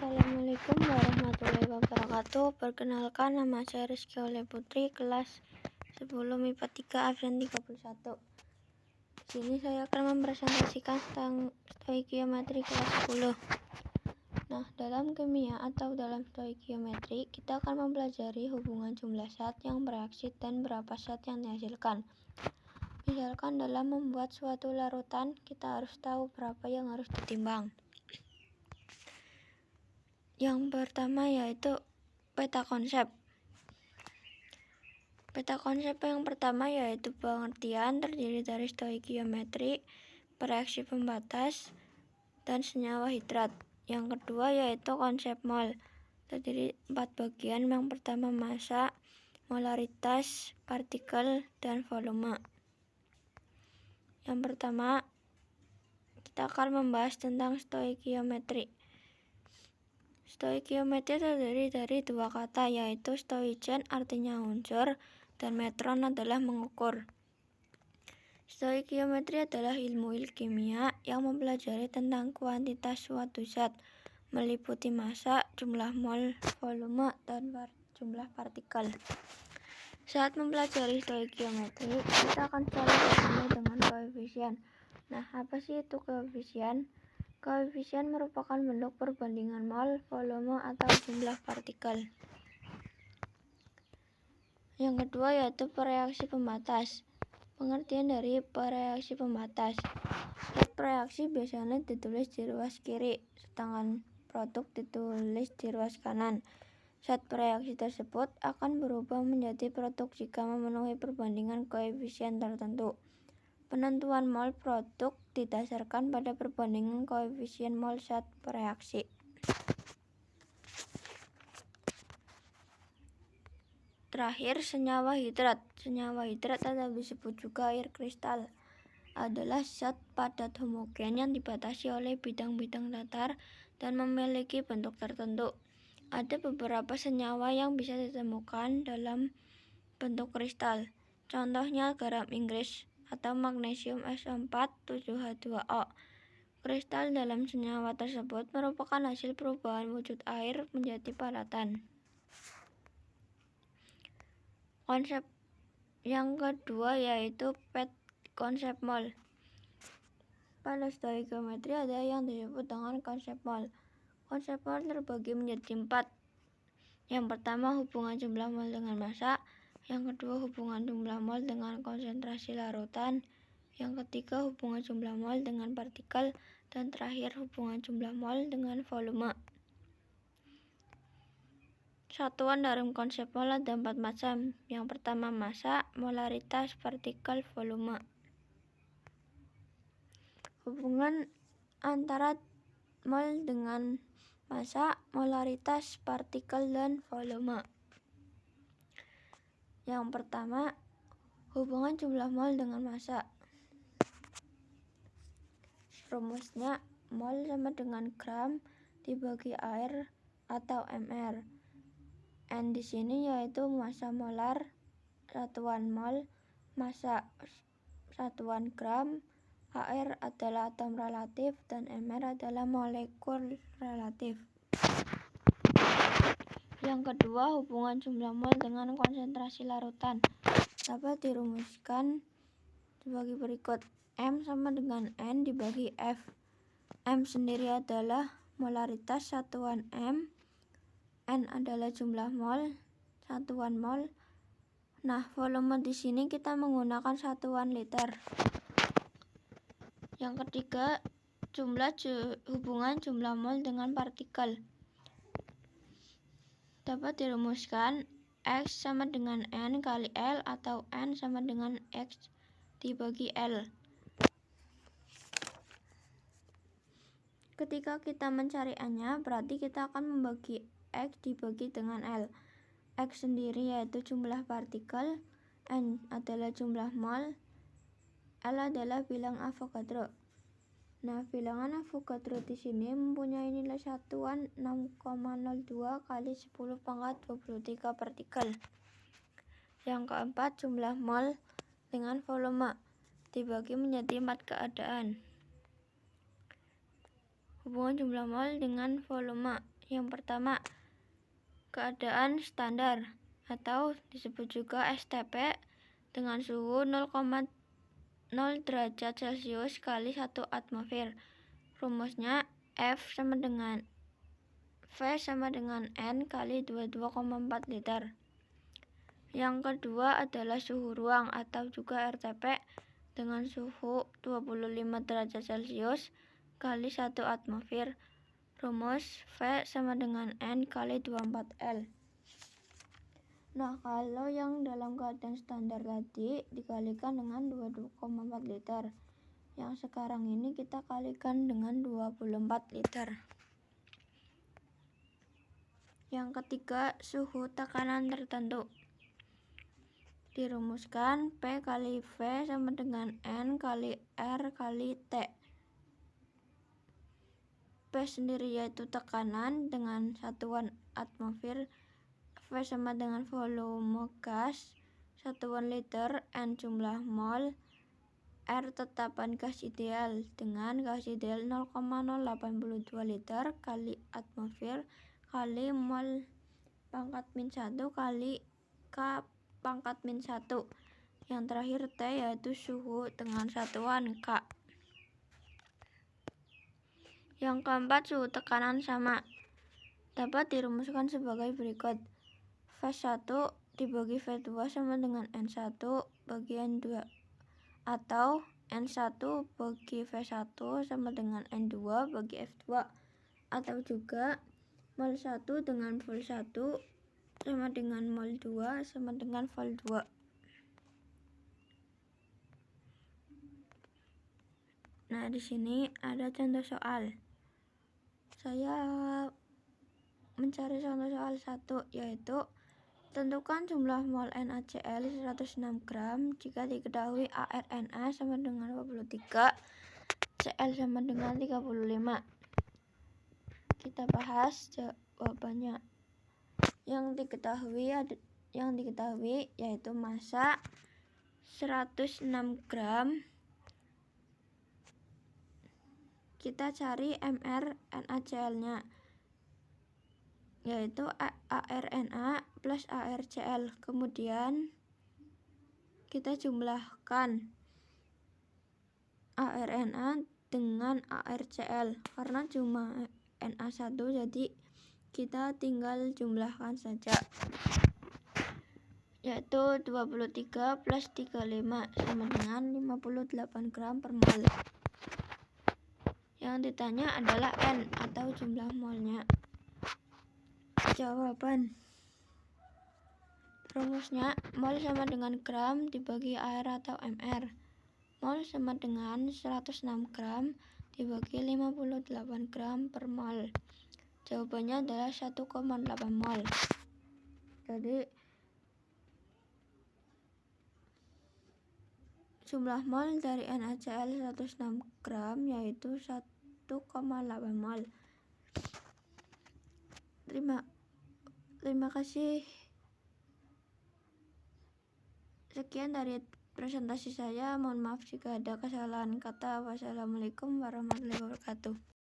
Assalamualaikum warahmatullahi wabarakatuh. Perkenalkan, nama saya Rizky Oleh Putri, kelas 10 MIPA 3 absen 31. Di sini saya akan mempresentasikan tentang stoikiometri kelas 10. Nah, dalam kimia atau dalam stoikiometri, kita akan mempelajari hubungan jumlah zat yang bereaksi dan berapa zat yang dihasilkan. Misalkan dalam membuat suatu larutan, kita harus tahu berapa yang harus ditimbang. Yang pertama yaitu peta konsep. Peta konsep yang pertama yaitu pengertian terdiri dari stoikiometri, reaksi pembatas, dan senyawa hidrat. Yang kedua yaitu konsep mol, terdiri 4 bagian. Yang pertama massa, molaritas, partikel, dan volume. Yang pertama kita akan membahas tentang stoikiometri. Stoikiometri terdiri dari 2 kata, yaitu stoichen artinya unsur dan metron adalah mengukur. Stoikiometri adalah ilmu kimia yang mempelajari tentang kuantitas suatu zat, meliputi massa, jumlah mol, volume, dan jumlah partikel. Saat mempelajari stoikiometri, kita akan selalu bertemu dengan koefisien. Nah, apa sih itu koefisien? Koefisien merupakan bentuk perbandingan mol, volume, atau jumlah partikel. Yang kedua yaitu reaksi pembatas. Pengertian dari reaksi pembatas. Zat reaksi biasanya ditulis di ruas kiri, sedangkan produk ditulis di ruas kanan. Zat reaksi tersebut akan berubah menjadi produk jika memenuhi perbandingan koefisien tertentu. Penentuan mol produk didasarkan pada perbandingan koefisien mol zat reaksi. Terakhir, senyawa hidrat. Senyawa hidrat atau disebut juga air kristal adalah zat padat homogen yang dibatasi oleh bidang-bidang datar dan memiliki bentuk tertentu. Ada beberapa senyawa yang bisa ditemukan dalam bentuk kristal. Contohnya garam Inggris atau magnesium SO4 7H2O. Kristal dalam senyawa tersebut merupakan hasil perubahan wujud air menjadi paratan. Konsep yang kedua yaitu konsep mol. Pada stoikiometri ada yang disebut dengan konsep mol. Konsep mol terbagi menjadi 4. Yang pertama hubungan jumlah mol dengan massa. Yang kedua hubungan jumlah mol dengan konsentrasi larutan. Yang ketiga hubungan jumlah mol dengan partikel. Dan terakhir hubungan jumlah mol dengan volume. Satuan dalam konsep mol ada 4 macam. Yang pertama massa, molaritas, partikel, volume. Hubungan antara mol dengan massa, molaritas, partikel, dan volume. Yang pertama, hubungan jumlah mol dengan massa. Rumusnya mol sama dengan gram dibagi air atau mr. N di sini yaitu massa molar, satuan mol, massa satuan gram, Hr adalah atom relatif, dan Mr adalah molekul relatif. Yang kedua, hubungan jumlah mol dengan konsentrasi larutan dapat dirumuskan sebagai berikut. M sama dengan N dibagi F. M sendiri adalah molaritas satuan M. N adalah jumlah mol, satuan mol. Nah, volume di sini kita menggunakan satuan liter. Yang ketiga, hubungan jumlah mol dengan partikel dapat dirumuskan X sama dengan N kali L atau N sama dengan X dibagi L. Ketika kita mencari N-nya, berarti kita akan membagi X dibagi dengan L. X sendiri yaitu jumlah partikel, N adalah jumlah mol, L adalah bilang Avogadro. Nah, bilangan Avogadro di sini mempunyai nilai satuan 6,02 kali 10 pangkat 23 partikel. Yang keempat, jumlah mol dengan volume dibagi menjadi 4 keadaan. Hubungan jumlah mol dengan volume. Yang pertama, keadaan standar atau disebut juga STP dengan suhu 0,0 derajat Celcius kali 1 atmosfer. Rumusnya V sama dengan N kali 22,4 liter. Yang kedua adalah suhu ruang atau juga RTP dengan suhu 25 derajat Celcius kali 1 atmosfer. Rumus V sama dengan N kali 24L. Nah, kalau yang dalam keadaan standar tadi dikalikan dengan 22,4 liter. Yang sekarang ini kita kalikan dengan 24 liter. Yang ketiga, suhu tekanan tertentu. Dirumuskan P kali V sama dengan N kali R kali T. P sendiri yaitu tekanan dengan satuan atmosfer, V sama dengan volume gas, satuan liter, N jumlah mol, R tetapan gas ideal dengan gas ideal 0,082 liter kali atmosfer kali mol pangkat min 1 kali K pangkat min 1. Yang terakhir T yaitu suhu dengan satuan K. Yang keempat, suhu tekanan sama. Dapat dirumuskan sebagai berikut. V1 dibagi V2 sama dengan N1 bagi N2. Atau N1 bagi V1 sama dengan N2 bagi F2. Atau juga mol 1 dengan vol 1 sama dengan mol 2 sama dengan vol 2. Nah, di sini ada contoh soal. Saya mencari contoh soal 1, yaitu tentukan jumlah mol NaCl 106 gram jika diketahui ArNa sama dengan 23, Cl sama dengan 35. Kita bahas jawabannya. Yang diketahui yaitu massa 106 gram. Kita cari MR NaCl-nya, yaitu ArNa plus ArCl. Kemudian kita jumlahkan ArNa dengan ArCl karena cuma Na1, jadi kita tinggal jumlahkan saja, yaitu 23 plus 35 sama dengan 58 gram per mol. Yang ditanya adalah N atau jumlah molnya. Jawaban. Rumusnya mol sama dengan gram dibagi air atau mr. Mol sama dengan 106 gram dibagi 58 gram per mol. Jawabannya adalah 1,8 mol. Jadi jumlah mol dari NaCl 106 gram yaitu 1,8 mol. Terima kasih. Sekian dari presentasi saya. Mohon maaf jika ada kesalahan kata. Wassalamualaikum warahmatullahi wabarakatuh.